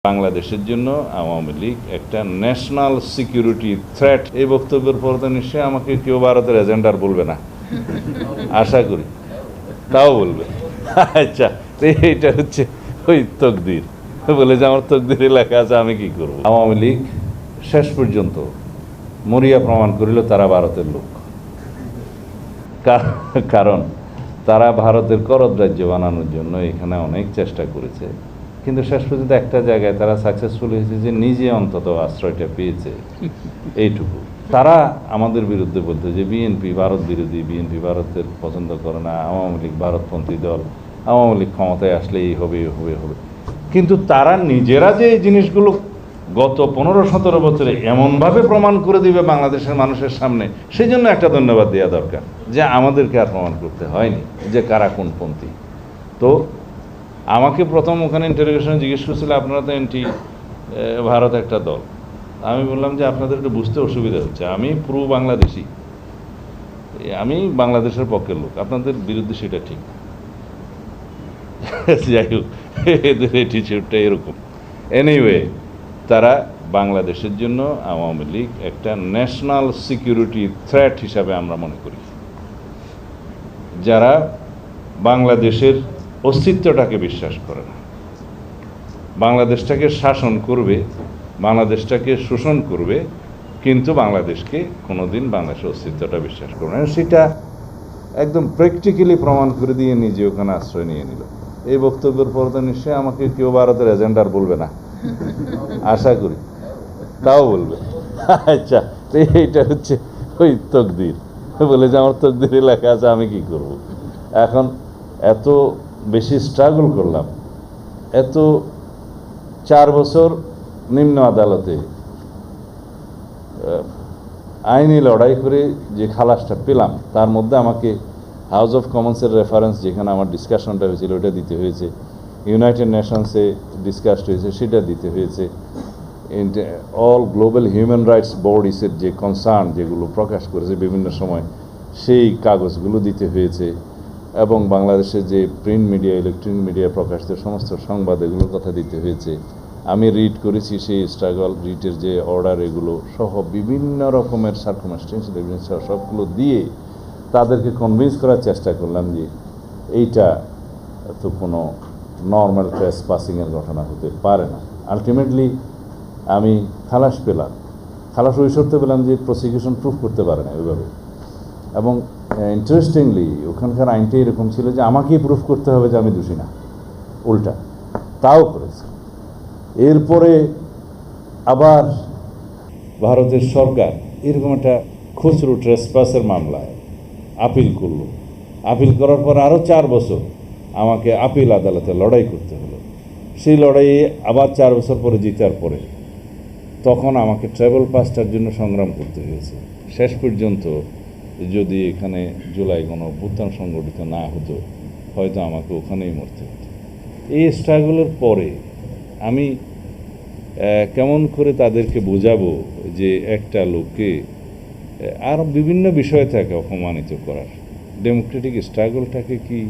বাংলাদেশের জন্য আওয়ামী লীগ একটা ন্যাশনাল সিকিউরিটি থ্রেট। এই বক্তব্যের পর তো নিশ্চয়ই আমাকে কেউ ভারতের এজেন্ডার বলবে না, আশা করি তাও বলবে। আচ্ছা, এইটা হচ্ছে ওই তকদির বলে যে আমার তকদিরে লেখা আছে, আমি কি করব। আওয়ামী লীগ শেষ পর্যন্ত মরিয়া প্রমাণ করিল তারা ভারতের লোক, কারণ তারা ভারতের করদ রাজ্য বানানোর জন্য এখানে অনেক চেষ্টা করেছে, কিন্তু শেষ পর্যন্ত একটা জায়গায় তারা সাকসেসফুল হয়েছে যে নিজে অন্তত আশ্রয়টা পেয়েছে, এইটুকু। তারা আমাদের বিরুদ্ধে বলতো যে বিএনপি ভারত বিরোধী, বিএনপি ভারতের পছন্দ করে না, আওয়ামী লীগ ভারতপন্থী দল, আওয়ামী লীগ ক্ষমতায় আসলে এই হবে হবে হবে। কিন্তু তারা নিজেরা যে এই জিনিসগুলো গত 15-17 বছরে এমনভাবে প্রমাণ করে দিবে বাংলাদেশের মানুষের সামনে, সেই জন্য একটা ধন্যবাদ দেওয়া দরকার যে আমাদেরকে আর প্রমাণ করতে হয়নি যে কারা কোনপন্থী। তো আমাকে প্রথম ওখানে ইন্টারোগেশনে জিজ্ঞেস করছিল, আপনারা তো এনটি ভারত একটা দল। আমি বললাম যে আপনাদের একটু বুঝতে অসুবিধা হচ্ছে, আমি পুরো বাংলাদেশি, আমি বাংলাদেশের পক্ষের লোক, আপনাদের বিরুদ্ধে সেটা ঠিক। যাই হোক, এদের অ্যাটিটিউডটা এরকম। এনিওয়ে, তারা বাংলাদেশের জন্য আওয়ামী লীগ একটা ন্যাশনাল সিকিউরিটি থ্রেট হিসাবে আমরা মনে করি। যারা বাংলাদেশের অস্তিত্বটাকে বিশ্বাস করে না, বাংলাদেশটাকে শাসন করবে, বাংলাদেশটাকে শোষণ করবে, কিন্তু বাংলাদেশকে কোনোদিন বাংলাদেশের অস্তিত্বটা বিশ্বাস করবে না, সেটা একদম প্র্যাকটিক্যালি প্রমাণ করে দিয়ে নিজে ওখানে আশ্রয় নিয়ে নিল। এই বক্তব্যের পর তো নিশ্চয়ই আমাকে কেউ ভারতের এজেন্ডার বলবে না, আশা করি তাও বলবে। আচ্ছা, এইটা হচ্ছে ওই তকদির বলে যে আমার তকদিরে লেখা আছে, আমি কি করব। এখন এত বেশি স্ট্রাগল করলাম, এত 4 বছর নিম্ন আদালতে আইনি লড়াই করে যে খালাসটা পেলাম, তার মধ্যে আমাকে হাউস অফ কমন্সের রেফারেন্স, যেখানে আমার ডিসকাশনটা হয়েছিল, ওটা দিতে হয়েছে। ইউনাইটেড নেশনসে ডিসকাসড হয়েছে, সেটা দিতে হয়েছে। অল গ্লোবাল হিউম্যান রাইটস বডিসের যে কনসার্ন যেগুলো প্রকাশ করেছে বিভিন্ন সময়, সেই কাগজগুলো দিতে হয়েছে। এবং বাংলাদেশের যে প্রিন্ট মিডিয়া, ইলেকট্রনিক মিডিয়া প্রকাশিত সমস্ত সংবাদ, এগুলোর কথা দিতে হয়েছে। আমি রিড করেছি সেই স্ট্রাগল, রিটের যে অর্ডার, এগুলো সহ বিভিন্ন রকমের সার্কামস্টেন্সিয়াল এভিডেন্স সবগুলো দিয়ে তাদেরকে কনভিন্স করার চেষ্টা করলাম যে এইটা তো কোনো নর্মাল ট্রেসপাসিংয়ের ঘটনা হতে পারে না। আলটিমেটলি আমি খালাস পেলাম। খালাস ওই শর্তে পেলাম যে প্রসিকিউশন প্রুফ করতে পারে না ওইভাবে। এবং ইন্টারেস্টিংলি ওখানকার আইনটা এরকম ছিল যে আমাকেই প্রুফ করতে হবে যে আমি দোষী না, উল্টা তাও করেছে। এরপরে আবার ভারতের সরকার এরকম একটা খুচরো ট্রেসপাসের মামলায় আপিল করলো। আপিল করার পর আরও 4 বছর আমাকে আপিল আদালতে লড়াই করতে হলো। সেই লড়াইয়ে আবার 4 বছর পরে জিতার পরে তখন আমাকে ট্রাভেল পাসটার জন্য সংগ্রাম করতে হয়েছে। শেষ পর্যন্ত যদি এখানে জুলাই গণঅভ্যুত্থান সংগঠিত না হতো, হয়তো আমাকে ওখানেই মরতে হতো। এই স্ট্রাগলের পরে আমি কেমন করে তাদেরকে বোঝাবো যে একটা লোককে আর বিভিন্ন বিষয় থেকে অপমানিত করার, ডেমোক্রেটিক স্ট্রাগলটাকে কি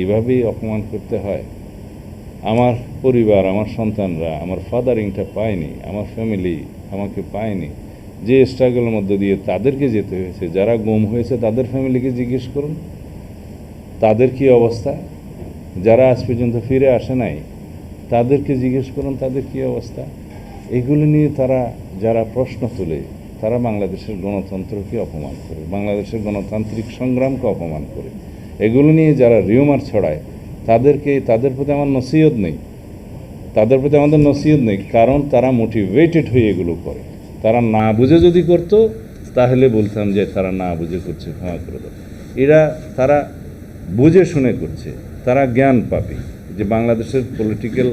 এভাবেই অপমান করতে হয়? আমার পরিবার, আমার সন্তানরা আমার ফাদারিংটা পায়নি, আমার ফ্যামিলি আমাকে পায়নি। যে স্ট্রাগলের মধ্যে দিয়ে তাদেরকে যেতে হয়েছে, যারা গুম হয়েছে তাদের ফ্যামিলিকে জিজ্ঞেস করুন তাদের কি অবস্থা, যারা আজ পর্যন্ত ফিরে আসে নাই তাদেরকে জিজ্ঞেস করুন তাদের কি অবস্থা। এগুলো নিয়ে তারা যারা প্রশ্ন তোলে, তারা বাংলাদেশের গণতন্ত্রকে অপমান করে, বাংলাদেশের গণতান্ত্রিক সংগ্রামকে অপমান করে। এগুলো নিয়ে যারা রিউমার ছড়ায়, তাদের প্রতি আমার নসিহত নেই, তাদের প্রতি আমাদের নসিহত নেই, কারণ তারা মোটিভেটেড হয়ে এগুলো করে। তারা না বুঝে যদি করতো তাহলে বলতাম যে তারা না বুঝে করছে, ক্ষমা করে দাও। তারা বুঝে শুনে করছে, তারা জ্ঞান পাবে যে বাংলাদেশের পলিটিক্যাল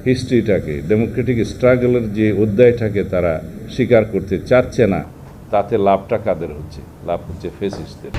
হিস্ট্রিটাকে, ডেমোক্রেটিক স্ট্রাগলের যে অধ্যায়টাকে তারা স্বীকার করতে চাচ্ছে না। তাতে লাভটা কাদের হচ্ছে? লাভ হচ্ছে ফ্যাসিস্টদের।